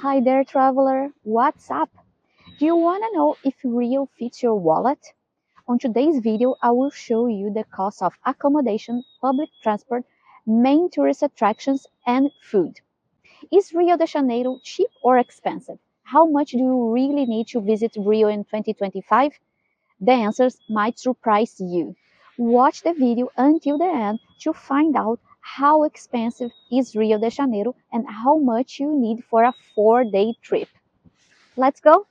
Hi there, traveler. What's up? Do you want to know if Rio fits your wallet? On today's video, I will show you the cost of accommodation, public transport, main tourist attractions, and food. Is Rio de Janeiro cheap or expensive? How much do you really need to visit Rio in 2025? The answers might surprise you. Watch the video until the end to find out how expensive is Rio de Janeiro and how much you need for a 4-day trip. Let's go!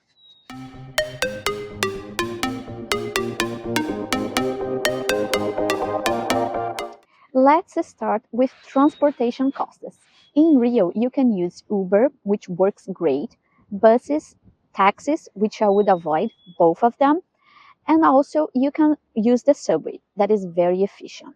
Let's start with transportation costs. In Rio, you can use Uber, which works great, buses, taxis, which I would avoid, both of them, and also you can use the subway, that is very efficient.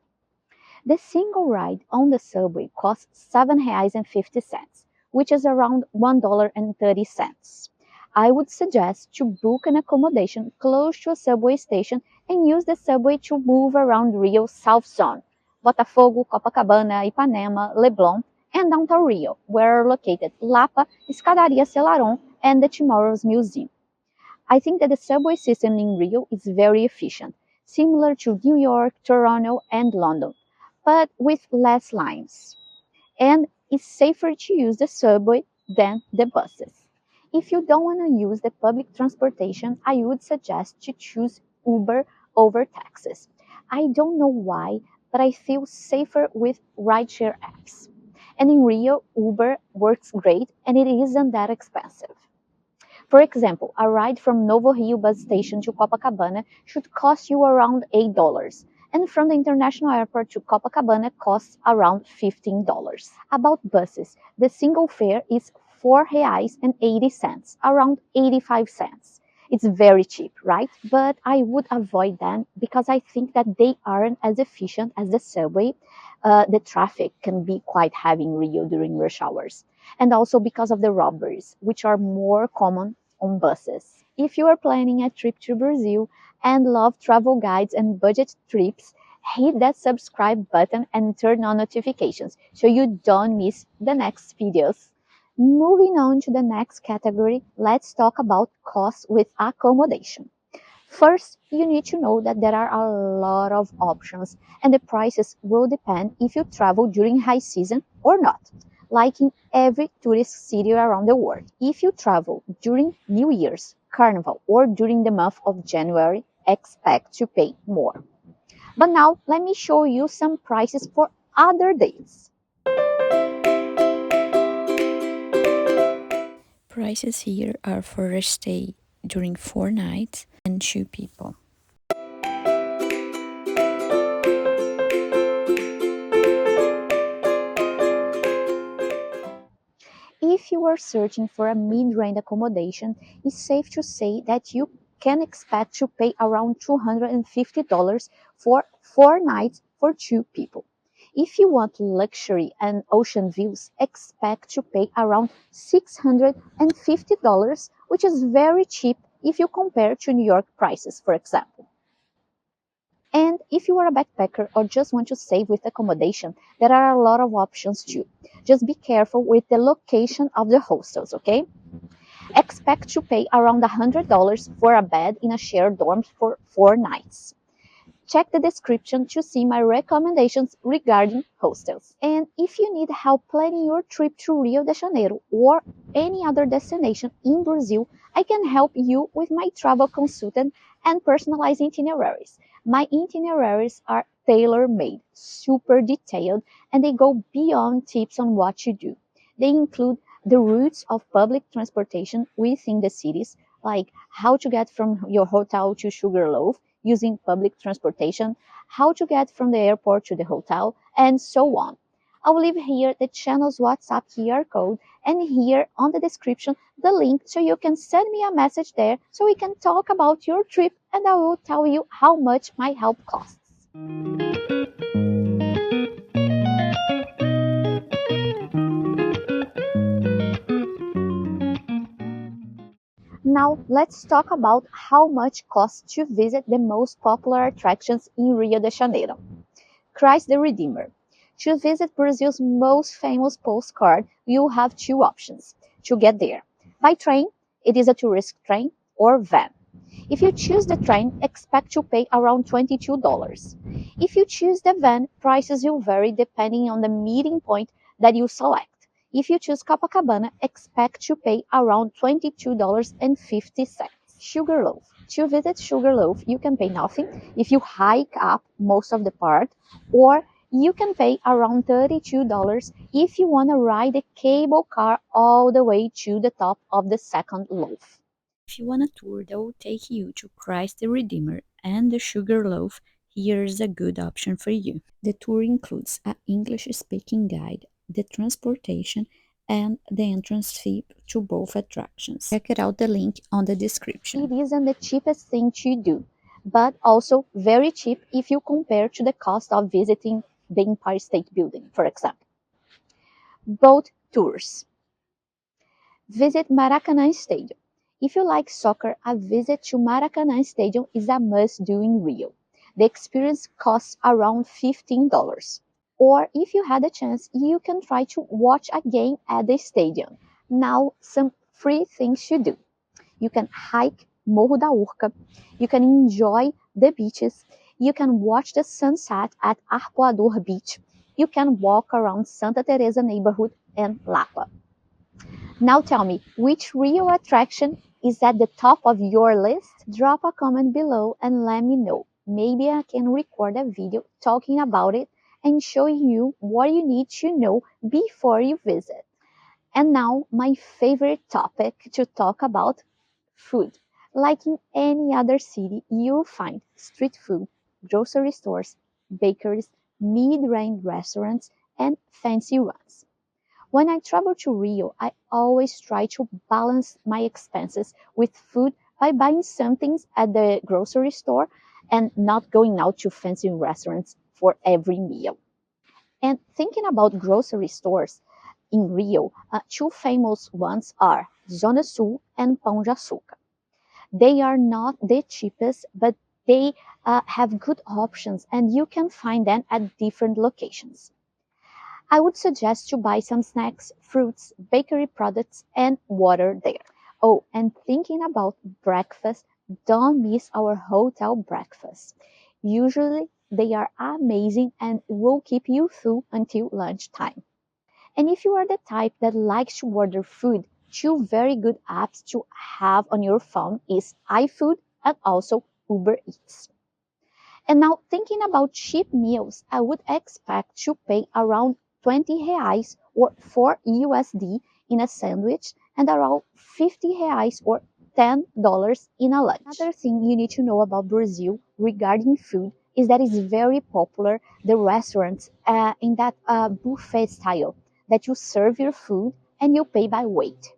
The single ride on the subway costs R$7.50, which is around $1.30. I would suggest to book an accommodation close to a subway station and use the subway to move around Rio's South Zone, Botafogo, Copacabana, Ipanema, Leblon, and downtown Rio, where are located Lapa, Escadaria Selarón, and the Tomorrow's Museum. I think that the subway system in Rio is very efficient, similar to New York, Toronto, and London, but with less lines. And it's safer to use the subway than the buses. If you don't want to use the public transportation, I would suggest to choose Uber over taxis. I don't know why, but I feel safer with rideshare apps. And in Rio, Uber works great and it isn't that expensive. For example, a ride from Novo Rio bus station to Copacabana should cost you around $8, and from the international airport to Copacabana costs around $15. About buses, the single fare is R$4.80, around 85 cents. It's very cheap, right? But I would avoid them because I think that they aren't as efficient as the subway. The traffic can be quite heavy in Rio during rush hours, and also because of the robberies, which are more common on buses. If you are planning a trip to Brazil and love travel guides and budget trips, hit that subscribe button and turn on notifications so you don't miss the next videos. Moving on to the next category, let's talk about costs with accommodation. First, you need to know that there are a lot of options and the prices will depend if you travel during high season or not, like in every tourist city around the world. If you travel during New Year's, Carnival, or during the month of January, expect to pay more. But now, let me show you some prices for other days. Prices here are for a stay during 4 nights and 2 people. If you are searching for a mid-range accommodation, it's safe to say that you can expect to pay around $250 for 4 nights for 2 people. If you want luxury and ocean views, expect to pay around $650, which is very cheap if you compare to New York prices, for example. And if you are a backpacker or just want to save with accommodation, there are a lot of options too. Just be careful with the location of the hostels, okay? Expect to pay around $100 for a bed in a shared dorm for 4 nights. Check the description to see my recommendations regarding hostels. And if you need help planning your trip to Rio de Janeiro or any other destination in Brazil, I can help you with my travel consultant and personalized itineraries. My itineraries are tailor-made, super detailed, and they go beyond tips on what to do. They include the routes of public transportation within the cities, like how to get from your hotel to Sugarloaf using public transportation, how to get from the airport to the hotel, and so on. I will leave here the channel's WhatsApp QR code and here on the description the link so you can send me a message there so we can talk about your trip and I will tell you how much my help costs. Now let's talk about how much costs to visit the most popular attractions in Rio de Janeiro. Christ the Redeemer. To visit Brazil's most famous postcard, you have 2 options to get there. By train, it is a tourist train or van. If you choose the train, expect to pay around $22. If you choose the van, prices will vary depending on the meeting point that you select. If you choose Copacabana, expect to pay around $22.50. Sugarloaf. To visit Sugarloaf, you can pay nothing if you hike up most of the part, or you can pay around $32 if you want to ride a cable car all the way to the top of the second loaf. If you want a tour that will take you to Christ the Redeemer and the Sugar Loaf, here's a good option for you. The tour includes an English speaking guide, the transportation, and the entrance fee to both attractions. Check it out the link on the description. It isn't the cheapest thing to do, but also very cheap if you compare to the cost of visiting the Empire State Building, for example. Boat tours. Visit Maracanã Stadium. If you like soccer, a visit to Maracanã Stadium is a must-do in Rio. The experience costs around $15. Or if you had a chance, you can try to watch a game at the stadium. Now, some free things to do. You can hike Morro da Urca. You can enjoy the beaches. You can watch the sunset at Arpoador Beach. You can walk around Santa Teresa neighborhood and Lapa. Now tell me, which Rio attraction is at the top of your list? Drop a comment below and let me know. Maybe I can record a video talking about it and showing you what you need to know before you visit. And now, my favorite topic to talk about, food. Like in any other city, you'll find street food, grocery stores, bakeries, mid-range restaurants, and fancy ones. When I travel to Rio, I always try to balance my expenses with food by buying some things at the grocery store and not going out to fancy restaurants for every meal. And thinking about grocery stores in Rio, two famous ones are Zona Sul and Pão de Açúcar. They are not the cheapest, but they have good options and you can find them at different locations. I would suggest to buy some snacks, fruits, bakery products, and water there. Oh, and thinking about breakfast, don't miss our hotel breakfast. Usually they are amazing and will keep you full until lunchtime. And if you are the type that likes to order food, two very good apps to have on your phone is iFood and also Uber Eats. And now thinking about cheap meals, I would expect to pay around 20 reais or 4 USD in a sandwich and around 50 reais or $10 in a lunch. Another thing you need to know about Brazil regarding food is that it's very popular, the restaurants in that buffet style, that you serve your food and you pay by weight.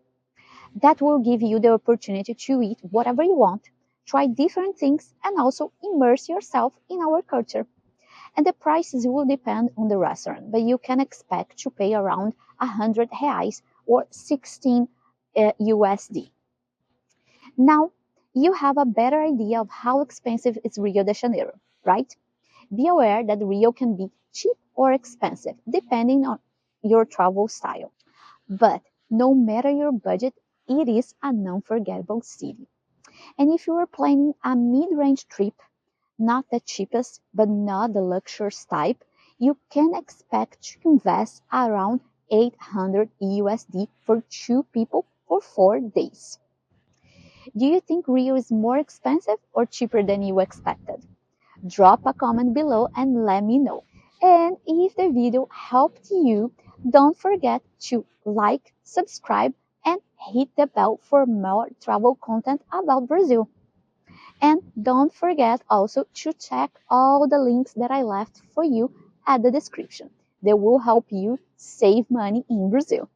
That will give you the opportunity to eat whatever you want, try different things, and also immerse yourself in our culture. And the prices will depend on the restaurant, but you can expect to pay around 100 reais or 16 USD. Now, you have a better idea of how expensive is Rio de Janeiro, right? Be aware that Rio can be cheap or expensive, depending on your travel style. But no matter your budget, it is an unforgettable city. And if you are planning a mid-range trip, not the cheapest, but not the luxurious type, you can expect to invest around 800 USD for two people for 4 days. Do you think Rio is more expensive or cheaper than you expected? Drop a comment below and let me know. And if the video helped you, don't forget to like, subscribe, and hit the bell for more travel content about Brazil. And don't forget also to check all the links that I left for you at the description. They will help you save money in Brazil.